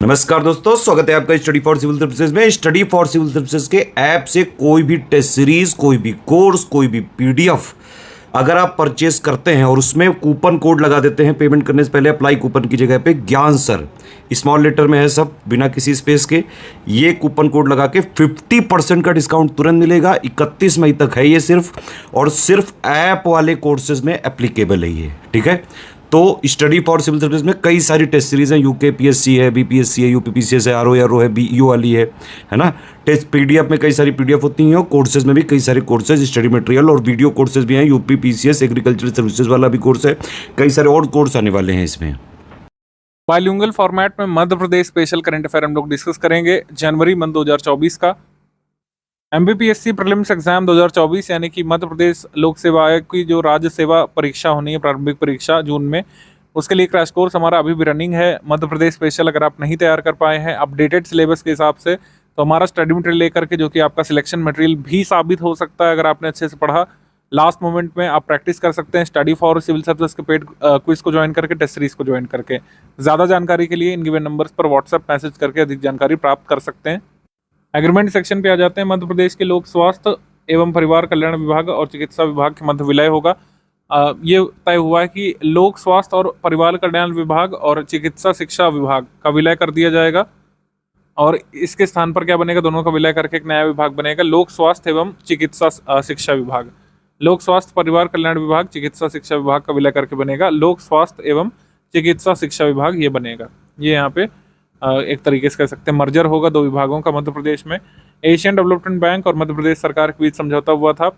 नमस्कार दोस्तों, स्वागत है आपका स्टडी फॉर सिविल सर्विसेज में। स्टडी फॉर सिविल सर्विसेज के ऐप से कोई भी टेस्ट सीरीज, कोई भी कोर्स, कोई भी पीडीएफ अगर आप परचेस करते हैं और उसमें कूपन कोड लगा देते हैं पेमेंट करने से पहले, अप्लाई कूपन की जगह पे ज्ञान सर स्मॉल लेटर में है, सब बिना किसी स्पेस के, ये कूपन कोड लगा के 50% का डिस्काउंट तुरंत मिलेगा। 31 मई तक है ये सिर्फ, और सिर्फ ऐप वाले कोर्सेज में एप्लीकेबल है ये, ठीक है। तो स्टडी फॉर सिविल सर्विस में कई सारी टेस्ट सीरीज हैं, यूकेपीएससी है, बीपीएससी है, यूपीपीसीएस है, आरओ है, बीईओ वाली है ना। टेस्ट पीडीएफ में कई सारी पीडीएफ होती हैं, और कोर्सेज में भी कई सारे कोर्सेज, स्टडी मटेरियल और वीडियो कोर्सेज भी हैं। यूपीपीसीएस एग्रीकल्चर सर्विसेज वाला भी कोर्स है, कई सारे और कोर्स आने वाले हैं इसमें। बाइलिंगुअल फॉर्मेट में Madhya Pradesh special current affair हम लोग डिस्कस करेंगे जनवरी मंथ 2024 का। एमबीपीएससी प्रीलिम्स एग्जाम 2024 यानी कि मध्य प्रदेश लोक सेवा आयोग की जो राज्य सेवा परीक्षा होनी है, प्रारंभिक परीक्षा जून में, उसके लिए क्रैश कोर्स हमारा अभी भी रनिंग है। मध्य प्रदेश स्पेशल अगर आप नहीं तैयार कर पाए हैं अपडेटेड सिलेबस के हिसाब से, तो हमारा स्टडी मटेरियल लेकर के, जो कि आपका सिलेक्शन मटेरियल भी साबित हो सकता है अगर आपने अच्छे से पढ़ा। लास्ट मोमेंट में आप प्रैक्टिस कर सकते हैं स्टडी फॉर सिविल सर्विस के पेड क्विज को ज्वाइन करके, टेस्ट सीरीज को ज्वाइन करके। ज़्यादा जानकारी के लिए इन गिवन नंबर्स पर व्हाट्सएप मैसेज करके अधिक जानकारी प्राप्त कर सकते हैं। एग्रीमेंट सेक्शन पे आ जाते हैं। मध्य प्रदेश के लोक स्वास्थ्य एवं परिवार कल्याण विभाग और चिकित्सा विभाग के मध्य विलय होगा। ये तय हुआ है कि लोक स्वास्थ्य और परिवार कल्याण विभाग और चिकित्सा शिक्षा विभाग का विलय कर दिया जाएगा, और इसके स्थान पर क्या बनेगा, दोनों का विलय करके एक नया विभाग बनेगा, लोक स्वास्थ्य एवं चिकित्सा शिक्षा विभाग। लोक स्वास्थ्य परिवार कल्याण विभाग, चिकित्सा शिक्षा विभाग का विलय करके बनेगा लोक स्वास्थ्य एवं चिकित्सा शिक्षा विभाग, ये बनेगा। ये यहाँ पे एक तरीके से कह सकते हैं मर्जर होगा दो विभागों का मध्य प्रदेश में। एशियन डेवलपमेंट बैंक और मध्य प्रदेश सरकार के बीच समझौता हुआ था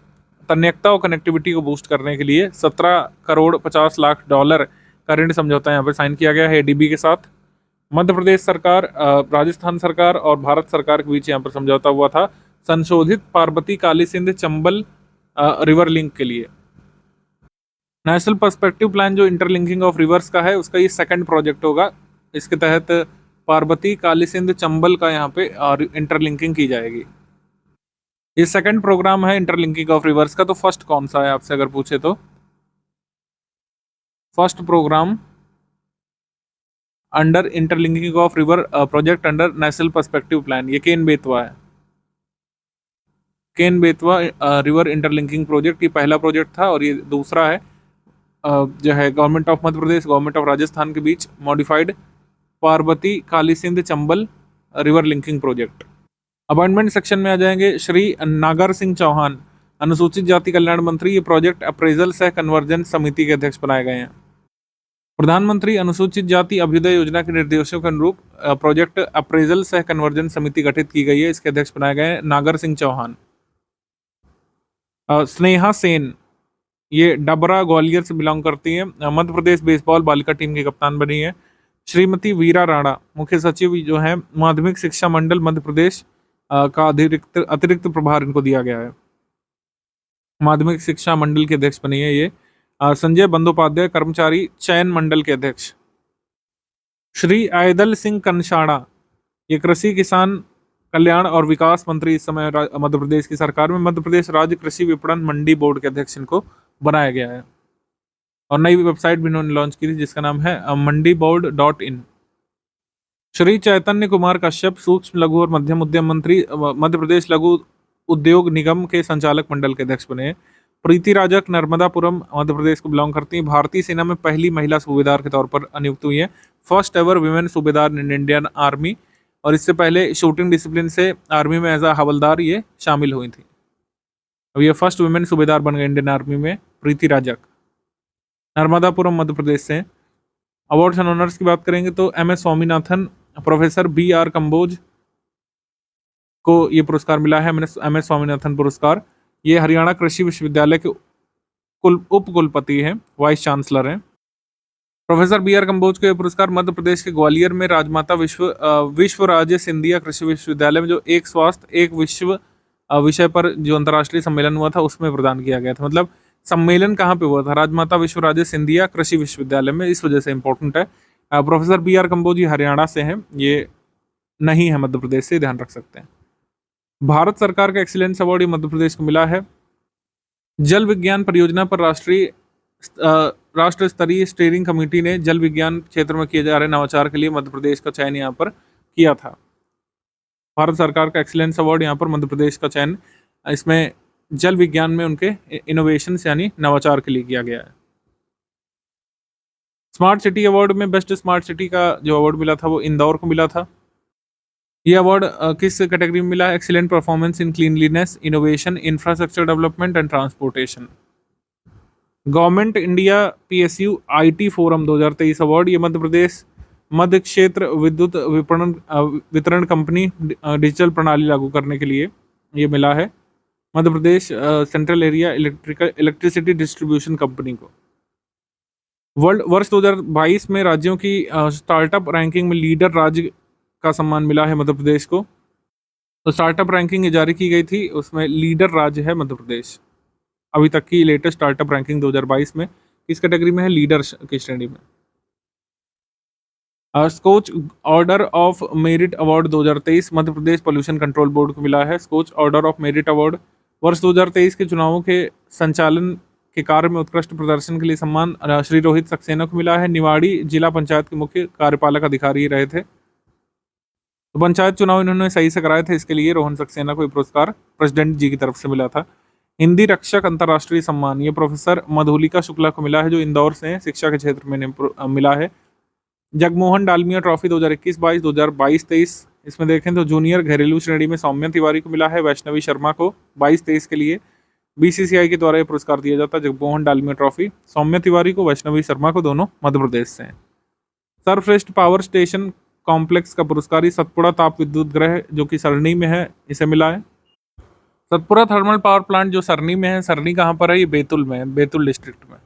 तन्यकता और कनेक्टिविटी को बूस्ट करने के लिए। 17 करोड़ 50 लाख डॉलर का ऋण समझौता यहाँ पर साइन किया गया है एडीबी के साथ। मध्य प्रदेश सरकार, राजस्थान सरकार और भारत सरकार के बीच यहाँ पर समझौता हुआ था संशोधित पार्वती काली सिंध चंबल रिवर लिंक के लिए। नेशनल पर्सपेक्टिव प्लान जो इंटरलिंकिंग ऑफ रिवर्स का है, उसका ये सेकंड प्रोजेक्ट होगा। इसके तहत पार्वती काली सिंध चंबल का यहाँ पे इंटरलिंकिंग की जाएगी। ये सेकंड प्रोग्राम है इंटरलिंकिंग ऑफ रिवर्स का। तो फर्स्ट कौन सा है आपसे अगर पूछे तो, first programme under interlinking of river project under national perspective plan, ये केन बेतवा है। Ken Betwa river interlinking project, ये पहला प्रोजेक्ट था, और ये दूसरा है जो है government of Madhya Pradesh, government of Rajasthan के बीच modified Parvati Kali Sindh Chambal river linking project. Appointment section में आ जाएंगे श्री नागर सिंह चौहान, अनुसूचित जाति कल्याण मंत्री। ये प्रोजेक्ट अप्रेजल सह कन्वर्जेंस समिति के अध्यक्ष बनाए गए हैं। प्रधानमंत्री अनुसूचित जाति अभ्युदय योजना के निर्देशों के अनुरूप प्रोजेक्ट अप्रेजल सह कन्वर्जेंस समिति गठित की गई है, इसके अध्यक्ष बनाए गए हैं नागर सिंह चौहान। स्नेहा सेन, ये डबरा ग्वालियर से बिलोंग करती हैं, मध्य प्रदेश बेसबॉल बालिका टीम की कप्तान बनी है। श्रीमती वीरा राणा, मुख्य सचिव जो है माध्यमिक शिक्षा मंडल मध्य प्रदेश का अतिरिक्त प्रभार इनको दिया गया है। माध्यमिक शिक्षा मंडल के अध्यक्ष बनी है ये। संजय बंदोपाध्याय, कर्मचारी चयन मंडल के अध्यक्ष। श्री आयदल सिंह कंशाणा, ये कृषि किसान कल्याण और विकास मंत्री इस समय मध्य प्रदेश की सरकार में। मध्य प्रदेश राज्य कृषि विपणन मंडी बोर्ड के अध्यक्ष इनको बनाया गया है, और नई वेबसाइट भी इन्होंने लॉन्च की थी जिसका नाम है मंडीबोर्ड.in। श्री चैतन्य कुमार कश्यप, सूक्ष्म लघु और मध्यम उद्यम मंत्री, मध्य प्रदेश लघु उद्योग निगम के संचालक मंडल के अध्यक्ष बने। प्रीति राजक, नर्मदापुरम मध्य प्रदेश को बिलोंग करती हैं, भारतीय सेना में पहली महिला सूबेदार के तौर पर नियुक्त हुई है, फर्स्ट एवर विमेन सूबेदार इन इंडियन आर्मी, और इससे पहले शूटिंग डिसिप्लिन से आर्मी में एज अ हवलदार ये शामिल हुई थी। अब ये फर्स्ट वुमेन सूबेदार बन गए इंडियन आर्मी में, प्रीति राजक, नर्मदापुरम मध्य प्रदेश से। अवार्ड्स एंड ऑनर्स की बात करेंगे तो MS Swaminathan, professor BR Kamboj को ये पुरस्कार मिला है, MS स्वामीनाथन पुरस्कार। ये हरियाणा कृषि विश्वविद्यालय के उप कुलपति हैं, वाइस चांसलर हैं। प्रोफेसर BR कंबोज को यह पुरस्कार मध्य प्रदेश के ग्वालियर में राजमाता विश्वराजे सिंधिया कृषि विश्वविद्यालय में जो एक स्वास्थ्य एक विश्व विषय पर जो अंतर्राष्ट्रीय सम्मेलन हुआ था उसमें प्रदान किया गया था। मतलब सम्मेलन कहाँ पे हुआ था, राजमाता विश्वराजे सिंधिया कृषि विश्वविद्यालय में, इस वजह से इंपॉर्टेंट है। प्रोफेसर BR कंबोज हरियाणा से हैं, ये नहीं है मध्य प्रदेश से, ध्यान रख सकते हैं। भारत सरकार का एक्सीलेंस अवार्ड मध्य प्रदेश को मिला है। जल विज्ञान परियोजना पर राष्ट्र स्तरीय स्टीयरिंग कमेटी ने जल विज्ञान क्षेत्र में किए जा रहे नवाचार के लिए मध्य प्रदेश का चयन यहाँ पर किया था। भारत सरकार का एक्सीलेंस अवार्ड यहाँ पर मध्य प्रदेश का चयन इसमें जल विज्ञान में उनके इनोवेशंस यानी नवाचार के लिए किया गया है। स्मार्ट सिटी अवार्ड में बेस्ट स्मार्ट सिटी का जो अवार्ड मिला था वो इंदौर को मिला था। ये अवार्ड किस कैटेगरी में मिला? Excellent performance in cleanliness, innovation, infrastructure development and transportation. Government India PSU IT forum 2023 award, ये मध्य प्रदेश मध्य क्षेत्र विद्युत वितरण कंपनी डिजिटल प्रणाली लागू करने के लिए ये मिला है Madhya Pradesh central area electricity distribution company को। वर्ल्ड वर्ष 2022 में राज्यों की स्टार्टअप रैंकिंग में लीडर राज्य का सम्मान मिला है मध्य प्रदेश को। तो स्टार्टअप रैंकिंग जारी की गई थी, उसमें लीडर राज्य है मध्य प्रदेश। अभी तक की लेटेस्ट स्टार्टअप रैंकिंग 2022 में किस कैटेगरी में है? लीडर की श्रेणी में। Skoch order of merit award 2023 Madhya Pradesh pollution control board को मिला है। Skoch order of merit award वर्ष 2023 के चुनावों के संचालन के कार्य में उत्कृष्ट प्रदर्शन के लिए सम्मान श्री रोहित सक्सेना को मिला है। निवाड़ी जिला पंचायत के मुख्य कार्यपालक अधिकारी रहे थे। तो पंचायत चुनाव इन्होंने सही से कराए थे, इसके लिए रोहन सक्सेना को ये पुरस्कार प्रेसिडेंट जी की तरफ से मिला था। हिंदी रक्षक अंतर्राष्ट्रीय सम्मान ये प्रोफेसर मधुलिका शुक्ला को मिला है, जो इंदौर से हैं, शिक्षा के क्षेत्र में मिला है। जगमोहन डालमिया ट्रॉफी 2021-22, 2022-23 इसमें देखें तो जूनियर घरेलू श्रेणी में सौम्या तिवारी को मिला है। वैष्णवी शर्मा को 22-23 के लिए बीसीसीआई के द्वारा ये पुरस्कार दिया जाता है। जगमोहन डालमिया ट्रॉफी सौम्या तिवारी को, वैष्णवी शर्मा को, दोनों मध्य प्रदेश से हैं। सर्वश्रेष्ठ पावर स्टेशन कॉम्प्लेक्स का पुरस्कार सतपुड़ा ताप विद्युत ग्रह जो कि सरनी में है, इसे मिला है। सतपुड़ा थर्मल पावर प्लांट जो सरनी में है, सरनी कहाँ पर है? ये बैतूल में है, बैतूल डिस्ट्रिक्ट में।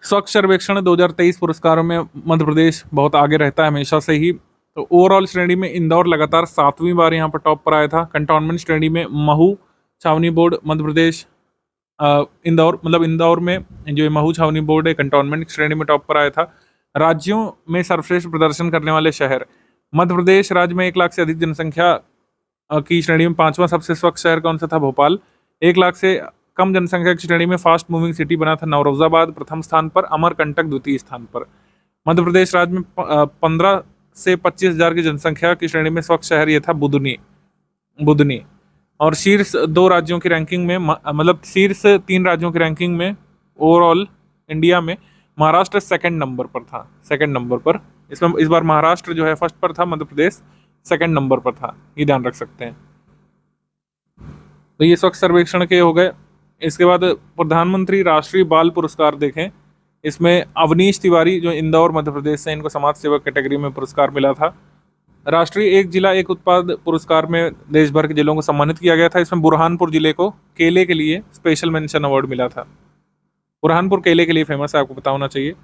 स्वच्छ सर्वेक्षण 2023 पुरस्कारों में मध्य प्रदेश बहुत आगे रहता है हमेशा से ही। तो ओवरऑल श्रेणी में इंदौर लगातार 7वीं बार यहाँ पर टॉप पर आया था। कंटोनमेंट श्रेणी में महू छावनी बोर्ड मध्य प्रदेश इंदौर में जो महू छावनी बोर्ड है कंटोनमेंट श्रेणी में टॉप पर आया था। राज्यों में सर्वश्रेष्ठ प्रदर्शन करने वाले शहर मध्य प्रदेश राज्य में 1 लाख से अधिक जनसंख्या की श्रेणी में 5वां सबसे स्वच्छ शहर कौन सा था? भोपाल। 1 लाख से कम जनसंख्या की श्रेणी में फास्ट मूविंग सिटी बना था नौरोजाबाद प्रथम स्थान पर, अमरकंटक द्वितीय स्थान पर। मध्य प्रदेश राज्य में 15 से 25 हज़ार की जनसंख्या की श्रेणी में स्वच्छ शहर ये था बुधनी। और शीर्ष 2 राज्यों की रैंकिंग में मतलब शीर्ष 3 राज्यों की रैंकिंग में ओवरऑल इंडिया में महाराष्ट्र सेकंड नंबर पर। इसमें इस बार महाराष्ट्र जो है फर्स्ट पर था, मध्य प्रदेश सेकंड नंबर पर था, ये ध्यान रख सकते हैं। तो ये स्वच्छ सर्वेक्षण के हो गए। इसके बाद प्रधानमंत्री राष्ट्रीय बाल पुरस्कार देखें, इसमें अवनीश तिवारी जो इंदौर मध्य प्रदेश से, इनको समाज सेवा कैटेगरी में पुरस्कार मिला था। राष्ट्रीय एक जिला एक उत्पाद पुरस्कार में देश भर के जिलों को सम्मानित किया गया था। इसमें बुरहानपुर जिले को केले के लिए स्पेशल मेंशन अवार्ड मिला था। बुरहानपुर केले के लिए फेमस है, आपको पता होना चाहिए।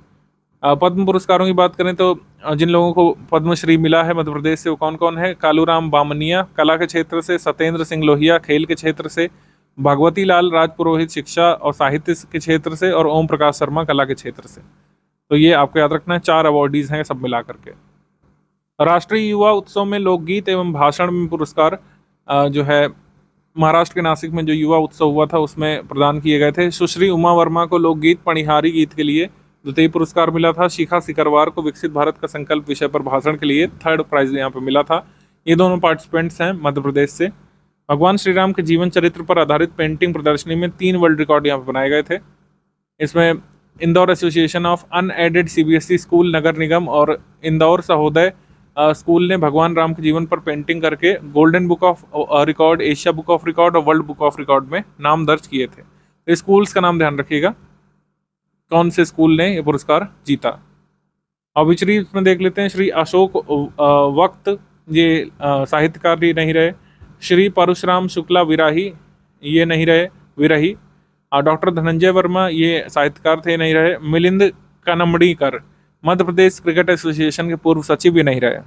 पद्म पुरस्कारों की बात करें तो जिन लोगों को पद्मश्री मिला है मध्य प्रदेश से वो कौन कौन है? कालूराम बामनिया कला के क्षेत्र से, सत्येंद्र सिंह लोहिया खेल के क्षेत्र से, भगवती लाल राजपुरोहित शिक्षा और साहित्य के क्षेत्र से, और ओम प्रकाश शर्मा कला के क्षेत्र से। तो ये आपको याद रखना है, 4 अवार्डीज हैं सब मिला करके। राष्ट्रीय युवा उत्सव में लोकगीत एवं भाषण में पुरस्कार जो है महाराष्ट्र के नासिक में जो युवा उत्सव हुआ था उसमें प्रदान किए गए थे। सुश्री उमा वर्मा को लोकगीत पणिहारी गीत के लिए द्वितीय पुरस्कार मिला था। शिखा सिकरवार को विकसित भारत का संकल्प विषय पर भाषण के लिए 3rd प्राइज यहाँ पर मिला था। ये दोनों पार्टिसिपेंट्स हैं मध्य प्रदेश से। भगवान श्री राम के जीवन चरित्र पर आधारित पेंटिंग प्रदर्शनी में 3 वर्ल्ड रिकॉर्ड यहाँ पर बनाए गए थे। इसमें Indore association of unaided CBSE school नगर निगम और इंदौर सहोदय स्कूल ने भगवान राम के जीवन पर पेंटिंग करके golden book of record, Asia book of record और वर्ल्ड बुक ऑफ रिकॉर्ड में नाम दर्ज किए थे। तो स्कूल्स का नाम ध्यान रखिएगा, कौन से स्कूल ने ये पुरस्कार जीता। ऑब्वियसली इसमें देख लेते हैं। श्री अशोक वक्त ये साहित्यकार ही नहीं रहे। श्री परशुराम शुक्ला विराही ये नहीं रहे, विरही। डॉक्टर धनंजय वर्मा ये साहित्यकार थे, नहीं रहे। मिलिंद कनमड़ीकर मध्य प्रदेश क्रिकेट एसोसिएशन के पूर्व सचिव भी नहीं रहे।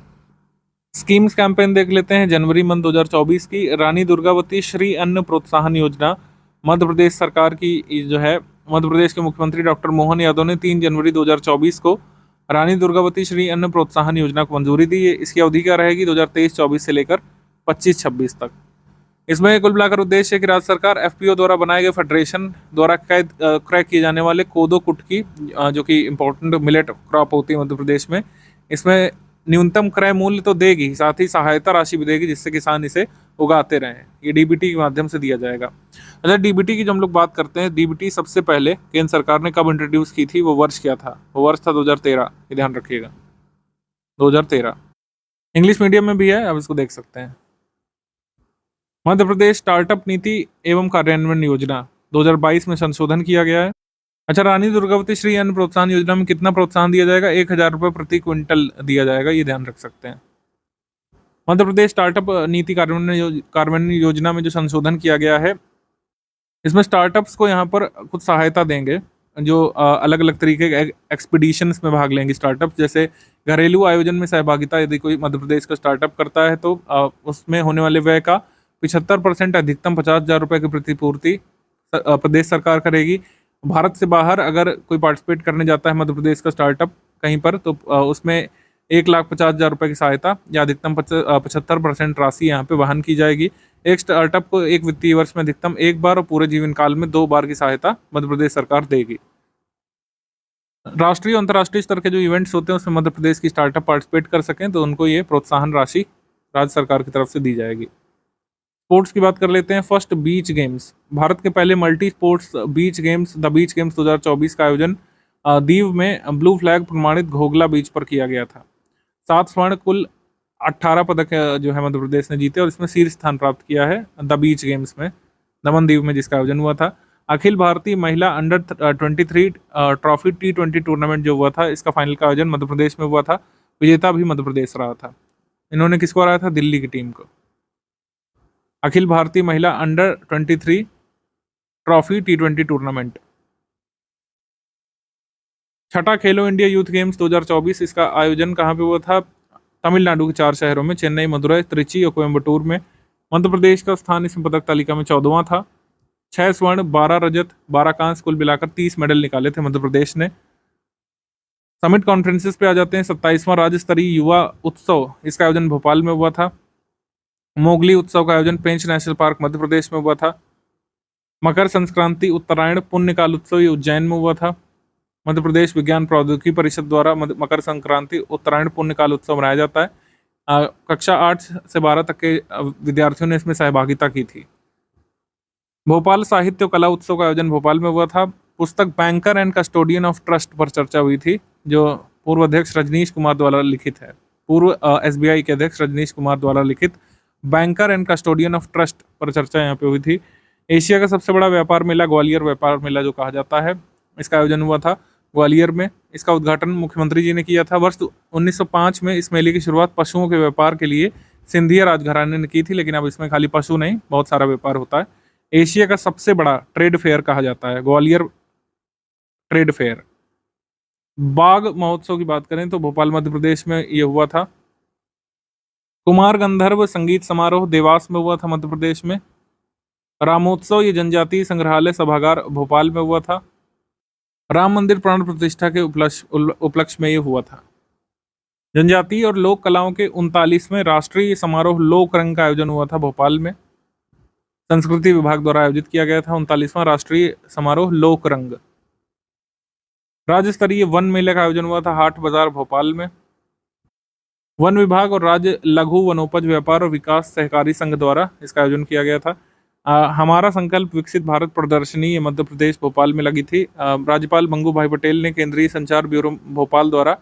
स्कीम्स कैंपेन देख लेते हैं जनवरी मंथ 2024 की। रानी दुर्गावती श्री अन्न प्रोत्साहन योजना मध्य प्रदेश सरकार की जो है, मध्य प्रदेश के मुख्यमंत्री डॉक्टर मोहन यादव ने 3 जनवरी 2024 को रानी दुर्गावती श्री अन्न प्रोत्साहन योजना को मंजूरी दी है। इसकी अवधि क्या रहेगी? 2023-24 से लेकर 25-26 तक। इसमें कुल मिलाकर उद्देश्य है कि राज्य सरकार एफपीओ द्वारा बनाए गए फेडरेशन द्वारा क्रैक किए जाने वाले कोदो कुटकी जो कि इम्पोर्टेंट मिलेट क्रॉप होती है मध्य प्रदेश में, इसमें न्यूनतम क्रय मूल्य तो देगी, साथ ही सहायता राशि भी देगी जिससे किसान इसे उगाते रहें। ये डीबीटी के माध्यम से दिया जाएगा। अच्छा, डीबीटी की जो हम लोग बात करते हैं, डीबीटी सबसे पहले केंद्र सरकार ने कब इंट्रोड्यूस की थी, वो वर्ष क्या था? वो वर्ष था 2013, ये ध्यान रखिएगा, 2013। इंग्लिश मीडियम में भी है, आप इसको देख सकते हैं। मध्य प्रदेश स्टार्टअप नीति एवं कार्यान्वयन योजना 2022 में संशोधन किया गया है। अच्छा, रानी दुर्गावती श्री अन्न प्रोत्साहन योजना में कितना प्रोत्साहन दिया जाएगा? 1,000 रुपये प्रति क्विंटल दिया जाएगा, ये ध्यान रख सकते हैं। मध्य प्रदेश स्टार्टअप नीति कार्यान्वयन योजना में जो संशोधन किया गया है, इसमें स्टार्टअप्स को यहाँ पर कुछ सहायता देंगे, जो अलग अलग तरीके के एक्सपीडिशंस में भाग लेंगे स्टार्टअप। जैसे घरेलू आयोजन में सहभागिता यदि कोई मध्य प्रदेश का स्टार्टअप करता है तो उसमें होने वाले व्यय का 75% अधिकतम 50,000 रुपये की प्रतिपूर्ति प्रदेश सरकार करेगी। भारत से बाहर अगर कोई पार्टिसिपेट करने जाता है मध्य प्रदेश का स्टार्टअप कहीं पर, तो उसमें 1,50,000 रुपये की सहायता या अधिकतम 75% राशि यहाँ पे वहन की जाएगी। एक स्टार्टअप को एक वित्तीय वर्ष में अधिकतम एक बार और पूरे जीवन काल में 2 बार की सहायता मध्य प्रदेश सरकार देगी। राष्ट्रीय और अंतर्राष्ट्रीय स्तर के जो इवेंट्स होते हैं उसमें मध्य प्रदेश की स्टार्टअप पार्टिसिपेट कर सकें तो उनको ये प्रोत्साहन राशि राज्य सरकार की तरफ से दी जाएगी। स्पोर्ट्स की बात कर लेते हैं। फर्स्ट बीच गेम्स, भारत के पहले multi sports beach games the beach games 2024 का आयोजन दीव में ब्लू फ्लैग प्रमाणित घोघला बीच पर किया गया था। 7 स्वर्ण, कुल 18 पदक जो है मध्य प्रदेश ने जीते और इसमें शीर्ष स्थान प्राप्त किया है द बीच गेम्स में, दमन दीव में जिसका आयोजन हुआ था। अखिल भारतीय महिला अंडर 23 ट्रॉफी T20 टूर्नामेंट जो हुआ था, इसका फाइनल का आयोजन मध्य प्रदेश में हुआ था। विजेता भी मध्य प्रदेश रहा था। इन्होंने किसको हराया था? दिल्ली की टीम को। अखिल भारतीय महिला अंडर 23 ट्रॉफी T20 टूर्नामेंट। छठा खेलो इंडिया यूथ गेम्स 2024, इसका आयोजन कहाँ पे हुआ था? तमिलनाडु के 4 शहरों में, चेन्नई, मदुरई, त्रिची और कोयम्बटूर में। मध्य प्रदेश का स्थान इसमें पदक तालिका में 14वां था। 6 स्वर्ण, 12 रजत, 12 कांस्य, कुल मिलाकर 30 मेडल निकाले थे मध्य प्रदेश ने। समिट कॉन्फ्रेंसेस पे आ जाते हैं। 27वां राज्य स्तरीय युवा उत्सव, इसका आयोजन भोपाल में हुआ था। मोगली उत्सव का आयोजन पेंच नेशनल पार्क मध्य प्रदेश में हुआ था। मकर संक्रांति उत्तरायण पुण्यकाल उत्सव ये उज्जैन में हुआ था। मध्य प्रदेश विज्ञान प्रौद्योगिकी परिषद द्वारा मकर संक्रांति उत्तरायण पुण्यकाल उत्सव मनाया जाता है। कक्षा 8 से 12 तक के विद्यार्थियों ने इसमें सहभागिता की थी। भोपाल साहित्य और कला उत्सव का आयोजन भोपाल में हुआ था। पुस्तक banker and custodian of trust पर चर्चा हुई थी, जो पूर्व अध्यक्ष रजनीश कुमार द्वारा लिखित है। पूर्व SBI के अध्यक्ष रजनीश कुमार द्वारा लिखित banker and custodian of trust पर चर्चा यहाँ पे हुई थी। एशिया का सबसे बड़ा व्यापार मेला ग्वालियर व्यापार मेला जो कहा जाता है, इसका आयोजन हुआ था ग्वालियर में। इसका उद्घाटन मुख्यमंत्री जी ने किया था। वर्ष 1905 में इस मेले की शुरुआत पशुओं के व्यापार के लिए सिंधिया राजघराने ने की थी, लेकिन अब इसमें खाली पशु नहीं, बहुत सारा व्यापार होता है। एशिया का सबसे बड़ा ट्रेड फेयर कहा जाता है ग्वालियर ट्रेड फेयर। बाघ महोत्सव की बात करें तो भोपाल मध्य प्रदेश में ये हुआ था। कुमार गंधर्व संगीत समारोह देवास में हुआ था मध्य प्रदेश में। रामोत्सव ये जनजातीय संग्रहालय सभागार भोपाल में हुआ था। राम मंदिर प्राण प्रतिष्ठा के उपलक्ष्य में ये हुआ था। जनजातीय और लोक कलाओं के 39वें राष्ट्रीय समारोह लोक रंग का आयोजन हुआ था भोपाल में। संस्कृति विभाग द्वारा आयोजित किया गया था 39वां राष्ट्रीय समारोह लोक रंग। राज्य स्तरीय वन मेले का आयोजन हुआ था हाट बाजार भोपाल में। वन विभाग और राज्य लघु वनोपज व्यापार और विकास सहकारी संघ द्वारा इसका आयोजन किया गया था। हमारा संकल्प विकसित भारत प्रदर्शनी ये मध्य प्रदेश भोपाल में लगी थी। राज्यपाल बंगू भाई पटेल ने केंद्रीय संचार ब्यूरो भोपाल द्वारा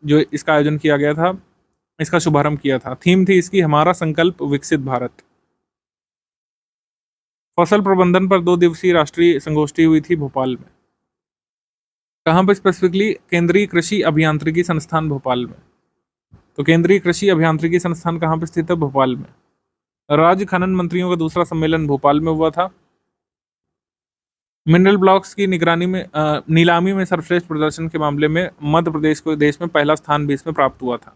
जो इसका आयोजन किया गया था, इसका शुभारंभ किया था। थीम थी इसकी हमारा संकल्प विकसित भारत। फसल प्रबंधन पर 2 दिवसीय राष्ट्रीय संगोष्ठी हुई थी भोपाल में। कहाँ पर स्पेसिफिकली? केंद्रीय कृषि अभियांत्रिकी संस्थान भोपाल में। तो केंद्रीय कृषि अभियांत्रिकी संस्थान कहाँ पर स्थित है? भोपाल में। राज्य खनन मंत्रियों का दूसरा सम्मेलन भोपाल में हुआ था। मिनरल ब्लॉक्स की निगरानी में नीलामी में सर्वश्रेष्ठ प्रदर्शन के मामले में मध्य प्रदेश को देश में पहला स्थान भी इसमें प्राप्त हुआ था।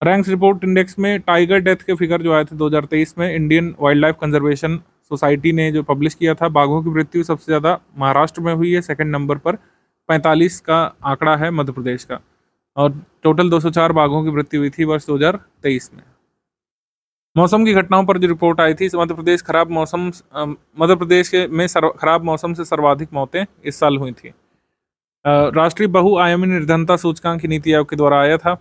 रैंक्स रिपोर्ट इंडेक्स में टाइगर डेथ के फिगर जो आए थे 2023 में, Indian wild life conservation society ने जो पब्लिश किया था, बाघों की मृत्यु सबसे ज़्यादा महाराष्ट्र में हुई है। सेकंड नंबर पर 45 का आंकड़ा है मध्य प्रदेश का, और टोटल 204 बाघों की मृत्यु हुई थी वर्ष 2023 में। मौसम की घटनाओं पर जो रिपोर्ट आई थी, मध्य प्रदेश खराब मौसम से सर्वाधिक मौतें इस साल हुई थी। राष्ट्रीय बहुआयामी निर्धनता सूचकांक की नीति आयोग के द्वारा आया था।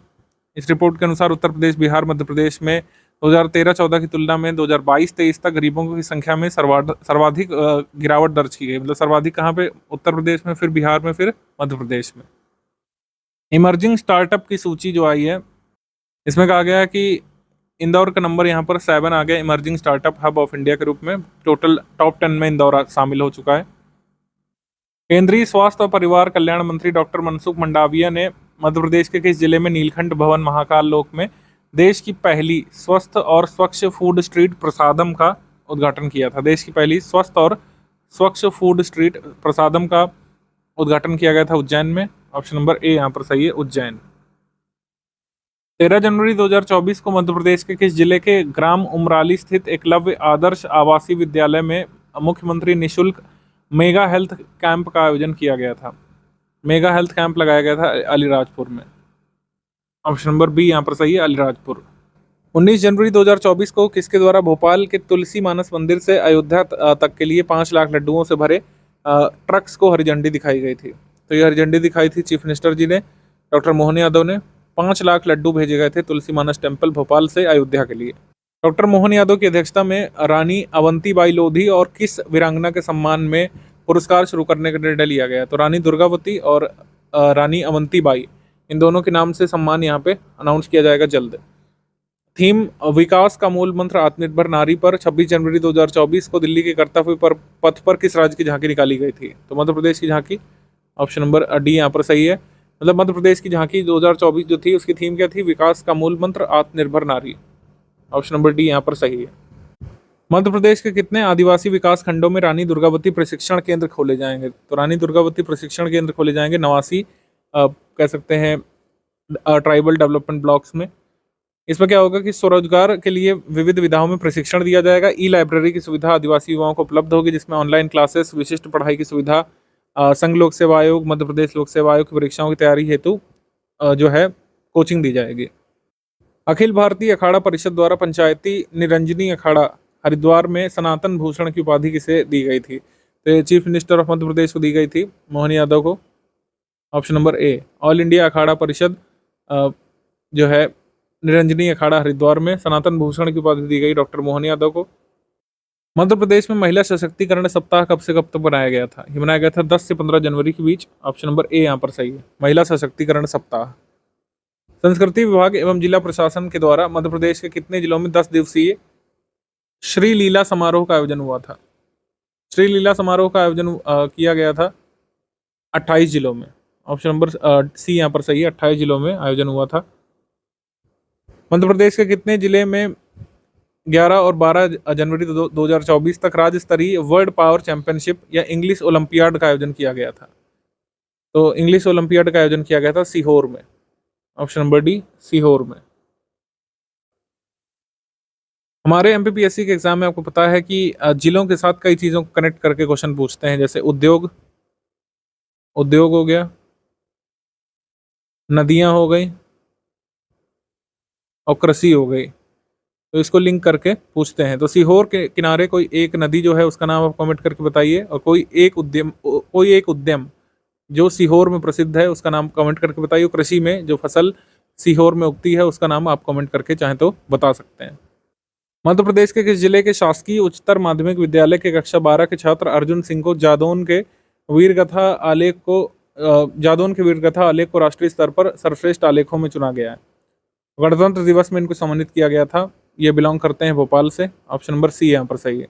इस रिपोर्ट के अनुसार उत्तर प्रदेश, बिहार, मध्य प्रदेश में 2013-14 की तुलना में 2022-23 तक गरीबों की संख्या में सर्वाधिक गिरावट दर्ज की गई। मतलब सर्वाधिक कहाँ पे? उत्तर प्रदेश में, फिर बिहार में, फिर मध्य प्रदेश में। इमर्जिंग स्टार्टअप की सूची जो आई है, इसमें कहा गया है कि इंदौर का नंबर यहाँ पर 7 आ गया emerging startup hub of India के रूप में। टोटल टॉप 10 में इंदौर शामिल हो चुका है। केंद्रीय स्वास्थ्य और परिवार कल्याण मंत्री डॉक्टर मनसुख मंडाविया ने मध्य प्रदेश के किस जिले में नीलकंठ भवन महाकाल लोक में देश की पहली स्वस्थ और स्वच्छ फूड स्ट्रीट प्रसादम का उद्घाटन किया था? देश की पहली स्वस्थ और स्वच्छ फूड स्ट्रीट प्रसादम का उद्घाटन किया गया था उज्जैन में। ऑप्शन नंबर ए यहाँ पर सही है, उज्जैन। 13 जनवरी 2024 को मध्य प्रदेश के किस जिले के ग्राम उमराली स्थित एकलव्य आदर्श आवासीय विद्यालय में मुख्यमंत्री निशुल्क मेगा हेल्थ कैंप का आयोजन किया गया था? मेगा हेल्थ कैंप लगाया गया था अलीराजपुर में। ऑप्शन नंबर बी यहाँ पर सही है, अलीराजपुर। 19 जनवरी 2024 को किसके द्वारा भोपाल के तुलसी मानस मंदिर से अयोध्या तक के लिए 5 लाख लड्डुओं से भरे ट्रक्स को हरी झंडी दिखाई गई थी? तो ये हरी झंडी दिखाई थी चीफ मिनिस्टर जी ने, डॉक्टर मोहन यादव ने। 5 लाख लड्डू भेजे गए थे तुलसी मानस टेम्पल भोपाल से अयोध्या के लिए। डॉक्टर मोहन यादव की अध्यक्षता में रानी अवंतीबाई लोधी और किस वीरांगना के सम्मान में पुरस्कार शुरू करने का निर्णय लिया गया? तो रानी दुर्गावती और रानी अवंतीबाई, इन दोनों के नाम से सम्मान यहाँ पे अनाउंस किया जाएगा जल्द। थीम विकास का मूल मंत्र आत्मनिर्भर नारी पर 26 जनवरी 2024 को दिल्ली के कर्तव्य पर पथ पर किस राज्य की झांकी निकाली गई थी? तो मध्य प्रदेश की झांकी। ऑप्शन नंबर डी यहाँ पर सही है। मतलब मध्य प्रदेश की झांकी 2024 जो थी उसकी थीम क्या थी? विकास का मूल मंत्र आत्मनिर्भर नारी। ऑप्शन नंबर डी यहाँ पर सही है। मध्य प्रदेश के कितने आदिवासी विकास खंडों में रानी दुर्गावती प्रशिक्षण केंद्र खोले जाएंगे? तो रानी दुर्गावती प्रशिक्षण केंद्र खोले जाएंगे 89 कह सकते हैं ट्राइबल डेवलपमेंट ब्लॉक्स में। इसमें क्या होगा कि स्वरोजगार के लिए विविध विधाओं में प्रशिक्षण दिया जाएगा। ई लाइब्रेरी की सुविधा आदिवासी युवाओं को उपलब्ध होगी, जिसमें ऑनलाइन क्लासेस, विशिष्ट पढ़ाई की सुविधा, संघ लोक सेवा आयोग, मध्य प्रदेश लोक सेवा आयोग की परीक्षाओं की तैयारी हेतु जो है कोचिंग दी जाएगी। अखिल भारतीय अखाड़ा परिषद द्वारा पंचायती निरंजनी अखाड़ा हरिद्वार में सनातन भूषण की उपाधि किसे दी गई थी? तो chief minister of Madhya Pradesh को दी गई थी, मोहन यादव को। Option number A. All India Akhara Parishad जो है निरंजनी अखाड़ा हरिद्वार में सनातन भूषण की उपाधि दी गई डॉक्टर मोहन यादव को। मध्य प्रदेश में महिला सशक्तिकरण सप्ताह कब से कब तक बनाया गया था? ये बनाया गया था 10 से 15 जनवरी के बीच। ऑप्शन नंबर ए यहाँ पर सही है, महिला सशक्तिकरण सप्ताह। संस्कृति विभाग एवं जिला प्रशासन के द्वारा मध्य प्रदेश के कितने जिलों में 10 दिवसीय श्री लीला समारोह का आयोजन हुआ था? श्री लीला समारोह का आयोजन किया गया था 28 जिलों में। ऑप्शन नंबर सी यहाँ पर सही है, 28 जिलों में आयोजन हुआ था। मध्य प्रदेश के कितने जिले में 11 और 12 जनवरी 2024 तक राज्य स्तरीय वर्ल्ड पावर चैंपियनशिप या इंग्लिश ओलंपियाड का आयोजन किया गया था? तो इंग्लिश ओलंपियाड का आयोजन किया गया था सीहोर में। ऑप्शन नंबर डी, सीहोर में। हमारे एमपीपीएससी के एग्जाम में आपको पता है कि जिलों के साथ कई चीज़ों को कनेक्ट करके क्वेश्चन पूछते हैं, जैसे उद्योग हो गया, नदियां हो गई और कृषि हो गई, तो इसको लिंक करके पूछते हैं। तो सीहोर के किनारे कोई एक नदी जो है उसका नाम आप कमेंट करके बताइए, और कोई एक उद्यम जो सीहोर में प्रसिद्ध है उसका नाम कमेंट करके बताइए। कृषि में जो फसल सीहोर में उगती है उसका नाम आप कमेंट करके चाहें तो बता सकते हैं। मध्य प्रदेश के किस जिले के शासकीय उच्चतर माध्यमिक विद्यालय के कक्षा 12 के छात्र अर्जुन सिंह को जादौन के वीरगाथा आलेख को राष्ट्रीय स्तर पर सर्वश्रेष्ठ आलेखों में चुना गया है? गणतंत्र दिवस में इनको सम्मानित किया गया था। ये बिलोंग करते हैं भोपाल से। ऑप्शन नंबर सी यहाँ पर सही है।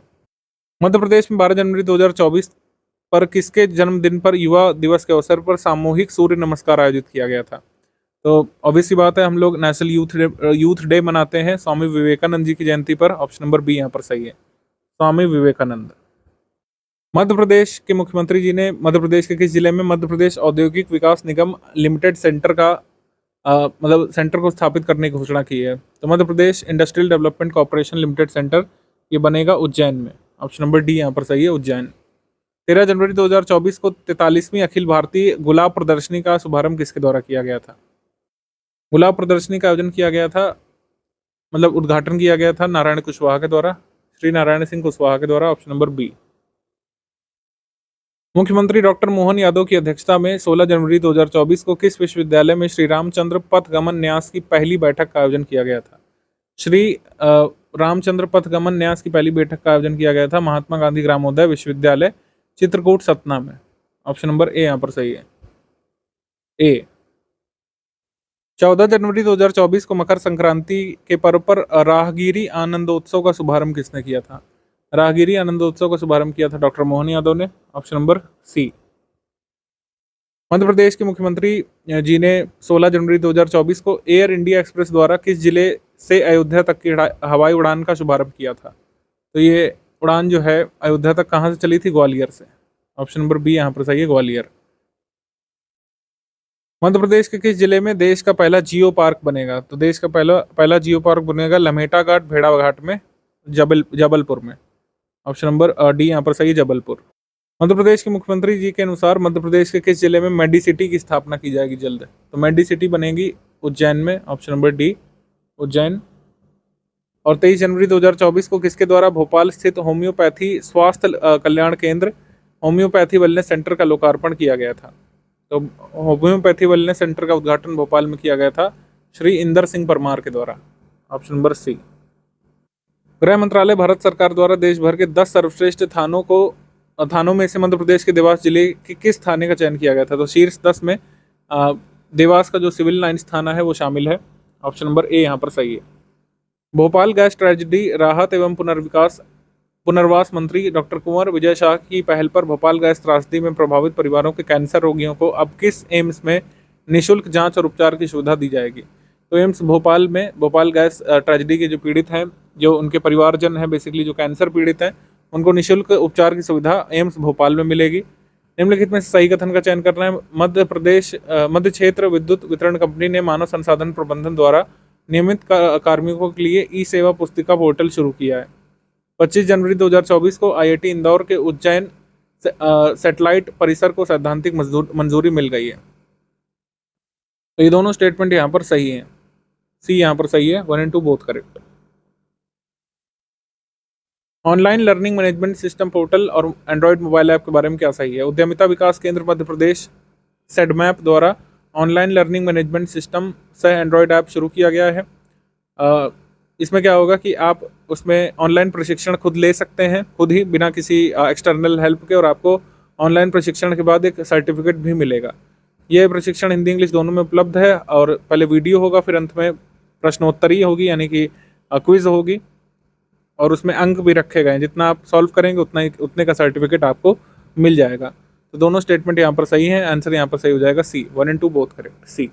मध्य प्रदेश में 12 जनवरी 2024 पर किसके जन्मदिन पर युवा दिवस के अवसर पर सामूहिक सूर्य नमस्कार आयोजित किया गया था? तो ऑब्वियस सी बात है, हम लोग नेशनल यूथ डे मनाते हैं स्वामी विवेकानंद जी की जयंती पर। ऑप्शन नंबर बी यहाँ पर सही है, स्वामी विवेकानंद। मध्य प्रदेश के मुख्यमंत्री जी ने मध्य प्रदेश के किस जिले में मध्य प्रदेश औद्योगिक विकास निगम लिमिटेड सेंटर का मतलब सेंटर को स्थापित करने की घोषणा की है? तो Madhya Pradesh industrial development corporation limited center ये बनेगा उज्जैन में। ऑप्शन नंबर डी यहाँ पर सही है, उज्जैन। 13 जनवरी 2024 को 43वीं अखिल भारतीय गुलाब प्रदर्शनी का शुभारंभ किसके द्वारा किया गया था? गुलाब प्रदर्शनी का आयोजन किया गया था, मतलब उद्घाटन किया गया था नारायण कुशवाहा के द्वारा, श्री नारायण सिंह कुशवाहा के द्वारा। Option number B. मुख्यमंत्री डॉक्टर मोहन यादव की अध्यक्षता में 16 जनवरी 2024 को किस विश्वविद्यालय में श्री रामचंद्र पथगमन न्यास की पहली बैठक का आयोजन किया गया था? श्री रामचंद्र पथगमन न्यास की पहली बैठक का आयोजन किया गया था महात्मा गांधी ग्रामोदय विश्वविद्यालय, चित्रकूट, सतना में। ऑप्शन नंबर ए यहाँ पर सही है, ए। 14 जनवरी 2024 को मकर संक्रांति के पर्व पर राहगिरी आनंदोत्सव का शुभारंभ किसने किया था? राहगिरी आनंदोत्सव का शुभारंभ किया था डॉक्टर मोहन यादव ने। ऑप्शन नंबर सी। मध्य प्रदेश के मुख्यमंत्री जी ने 16 जनवरी 2024 को एयर इंडिया एक्सप्रेस द्वारा किस जिले से अयोध्या तक की हवाई उड़ान का शुभारंभ किया था? तो ये उड़ान जो है अयोध्या तक कहाँ से चली थी? ग्वालियर से। ऑप्शन नंबर बी यहाँ पर सही है, ग्वालियर। मध्य प्रदेश के किस जिले में देश का पहला जियो पार्क बनेगा? तो देश का पहला जियो पार्क बनेगा लम्हेटा घाट, भेड़ाघाट में, जबलपुर में। ऑप्शन नंबर डी यहाँ पर सही है, जबलपुर। मध्य प्रदेश के मुख्यमंत्री जी के अनुसार मध्य प्रदेश के किस जिले में मेडी सिटी की स्थापना की जाएगी जल्द? तो मेडी सिटी बनेगी उज्जैन में। Option number D, Ujjain. और 23 जनवरी 2024 को किसके द्वारा भोपाल स्थित होम्योपैथी स्वास्थ्य कल्याण केंद्र होम्योपैथी वेलनेस सेंटर का लोकार्पण किया गया था? तो होम्योपैथी वेलनेस सेंटर का उद्घाटन भोपाल में किया गया था श्री इंदर सिंह परमार के द्वारा। Option number C. गृह मंत्रालय भारत सरकार द्वारा देश भर के 10 सर्वश्रेष्ठ थानों में से मध्य प्रदेश के देवास जिले के किस थाने का चयन किया गया था? तो शीर्ष 10 में देवास का जो सिविल लाइंस थाना है वो शामिल है। ऑप्शन नंबर ए यहाँ पर सही है। भोपाल गैस ट्रेजेडी राहत एवं पुनर्वास मंत्री डॉक्टर कुंवर विजय शाह की पहल पर भोपाल गैस त्रासदी में प्रभावित परिवारों के कैंसर रोगियों को अब किस एम्स में निःशुल्क जांच और उपचार की सुविधा दी जाएगी? तो एम्स भोपाल में भोपाल गैस ट्रेजेडी के जो पीड़ित हैं, जो उनके परिवारजन हैं, बेसिकली जो कैंसर पीड़ित हैं, उनको निःशुल्क उपचार की सुविधा एम्स भोपाल में मिलेगी। निम्नलिखित में सही कथन का चयन करना है। मध्य क्षेत्र विद्युत वितरण कंपनी ने मानव संसाधन प्रबंधन द्वारा नियमित कार्मिकों के लिए ई सेवा पुस्तिका पोर्टल शुरू किया है। 25 जनवरी 2024 को आईआईटी इंदौर के उज्जैन सैटेलाइट परिसर को सैद्धांतिक मंजूरी मिल गई है। तो ये दोनों स्टेटमेंट यहाँ पर सही हैं। सी यहाँ पर सही है, 1 and 2 both correct. Online learning management system portal और एंड्रॉयड मोबाइल ऐप के बारे में क्या सही है? उद्यमिता विकास केंद्र मध्य प्रदेश सेडमैप द्वारा ऑनलाइन लर्निंग मैनेजमेंट सिस्टम से एंड्रॉयड ऐप शुरू किया गया है। इसमें क्या होगा कि आप उसमें ऑनलाइन प्रशिक्षण खुद ले सकते हैं, खुद ही, बिना किसी एक्सटर्नल हेल्प के, और आपको ऑनलाइन प्रशिक्षण के बाद एक सर्टिफिकेट भी मिलेगा। यह प्रशिक्षण हिंदी इंग्लिश दोनों में उपलब्ध है, और पहले वीडियो होगा, फिर अंत में प्रश्नोत्तरी होगी, यानी कि क्विज होगी, और उसमें अंक भी रखे गए हैं। जितना आप सॉल्व करेंगे उतने का सर्टिफिकेट आपको मिल जाएगा। तो दोनों स्टेटमेंट यहाँ पर सही है। आंसर यहाँ पर सही हो जाएगा सी, 1 and 2 बोथ करेक्ट, सी।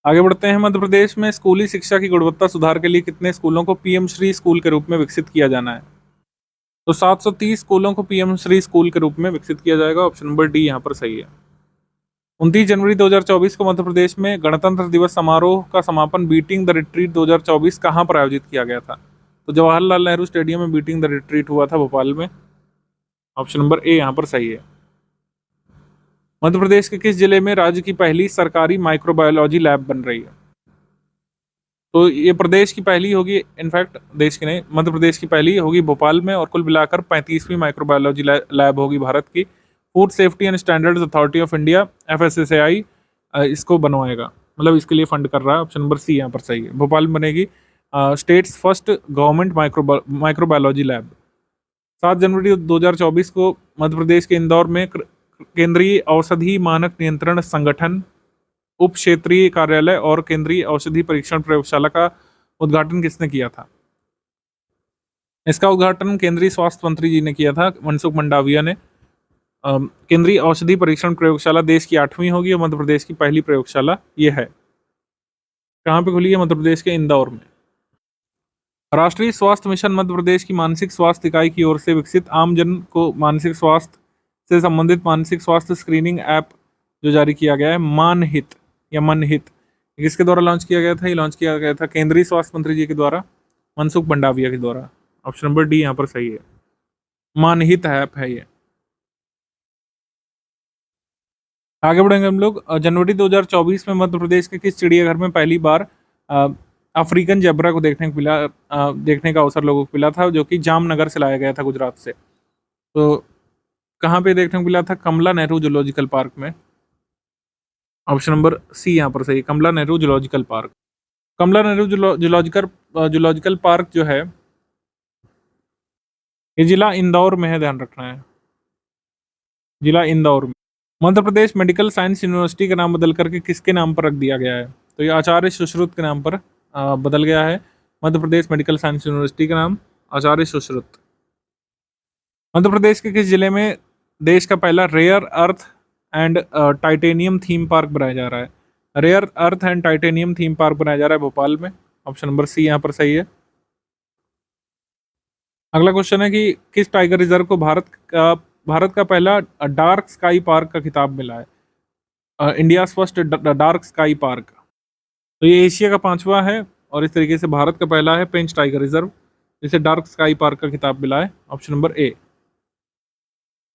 आगे बढ़ते हैं। मध्य प्रदेश में स्कूली शिक्षा की गुणवत्ता सुधार के लिए कितने स्कूलों को पीएम श्री स्कूल के रूप में विकसित किया जाना है? तो 730 स्कूलों को पीएम श्री स्कूल के रूप में विकसित किया जाएगा। ऑप्शन नंबर डी यहाँ पर सही है। 29 जनवरी 2024 को मध्य प्रदेश में गणतंत्र दिवस समारोह का समापन बीटिंग द रिट्रीट 2024 कहाँ पर आयोजित किया गया था? तो जवाहरलाल नेहरू स्टेडियम में बीटिंग द रिट्रीट हुआ था, भोपाल में। ऑप्शन नंबर ए यहाँ पर सही है। मध्य प्रदेश के किस जिले में राज्य की पहली सरकारी माइक्रोबायोलॉजी लैब बन रही है? तो ये प्रदेश की पहली होगी, इनफैक्ट देश की नहीं, मध्य प्रदेश की पहली होगी भोपाल में, और कुल मिलाकर 35वीं माइक्रोबायोलॉजी लैब होगी भारत की। Food safety and standards authority of India FSSAI इसको बनवाएगा, मतलब इसके लिए फंड कर रहा है। ऑप्शन नंबर सी यहाँ पर सही है, भोपाल में बनेगी states first government microbiology lab. 7 जनवरी 2024 को मध्य प्रदेश के इंदौर में केंद्रीय औषधि मानक नियंत्रण संगठन उप क्षेत्रीय कार्यालय और केंद्रीय औषधि परीक्षण प्रयोगशाला का उद्घाटन किसने किया था? इसका उद्घाटन केंद्रीय स्वास्थ्य मंत्री जी ने किया था, मनसुख मंडाविया ने। केंद्रीय औषधि परीक्षण प्रयोगशाला देश की 8वीं होगी, और मध्य प्रदेश की पहली प्रयोगशाला ये है। कहाँ पे खुली है? मध्य प्रदेश के इंदौर में। राष्ट्रीय स्वास्थ्य मिशन मध्य प्रदेश की मानसिक स्वास्थ्य इकाई की ओर से विकसित आमजन को मानसिक स्वास्थ्य से संबंधित मानसिक स्वास्थ्य स्क्रीनिंग ऐप जो जारी किया गया है, मानहित या मनहित, किसके द्वारा लॉन्च किया गया था? ये लॉन्च किया गया था केंद्रीय स्वास्थ्य मंत्री जी के द्वारा, मनसुख मंडाविया के द्वारा। ऑप्शन नंबर डी यहाँ पर सही है, मानहित ऐप है ये। आगे बढ़ेंगे हम लोग। जनवरी 2024 में मध्य प्रदेश के किस चिड़ियाघर में पहली बार अफ्रीकन जेब्रा को देखने का अवसर लोगों को मिला था, जो कि जामनगर से लाया गया था, गुजरात से। तो कहाँ पे देखने को मिला था? कमला नेहरू जूलॉजिकल पार्क में। ऑप्शन नंबर सी यहाँ पर सही, कमला नेहरू जूलॉजिकल पार्क। कमला नेहरू जूलॉजिकल पार्क जो है ये जिला इंदौर में है, ध्यान रखना है, जिला इंदौर में। Madhya Pradesh medical science university का नाम बदल करके किसके नाम पर रख दिया गया है? तो ये आचार्य सुश्रुत के नाम पर बदल गया है। मध्य प्रदेश मेडिकल साइंस यूनिवर्सिटी का नाम आचार्य सुश्रुत। मध्य प्रदेश के किस जिले में देश का पहला rare earth and titanium theme park बनाया जा रहा है? Rare earth and titanium theme park बनाया जा रहा है भोपाल में। ऑप्शन नंबर सी यहाँ पर सही है। अगला क्वेश्चन है कि किस टाइगर रिजर्व को भारत का पहला डार्क स्काई पार्क का खिताब मिला है? India first dark sky park. तो ये एशिया का 5वां है और इस तरीके से भारत का पहला है पेंच टाइगर रिजर्व, जिसे डार्क स्काई पार्क का खिताब मिला है। ऑप्शन नंबर ए।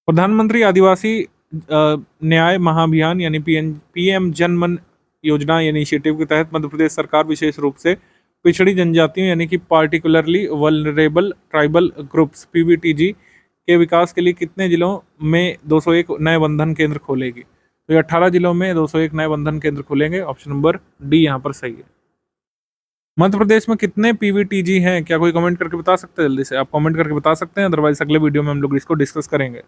प्रधानमंत्री आदिवासी न्याय महाअभियान यानी पीएम जनमन योजना इनिशिएटिव के तहत मध्य प्रदेश सरकार विशेष रूप से पिछड़ी जनजातियों यानी कि particularly vulnerable tribal groups PVTG के विकास के लिए कितने जिलों में 201 नए बंधन केंद्र खोलेगी? तो ये 18 जिलों में 201 नए बंधन केंद्र खुलेंगे। ऑप्शन नंबर डी यहाँ पर सही है। मध्य प्रदेश में कितने पीवीटीजी हैं? क्या कोई कमेंट करके बता सकते हैं? जल्दी से आप कमेंट करके बता सकते हैं, अदरवाइज अगले वीडियो में हम लोग इसको डिस्कस करेंगे।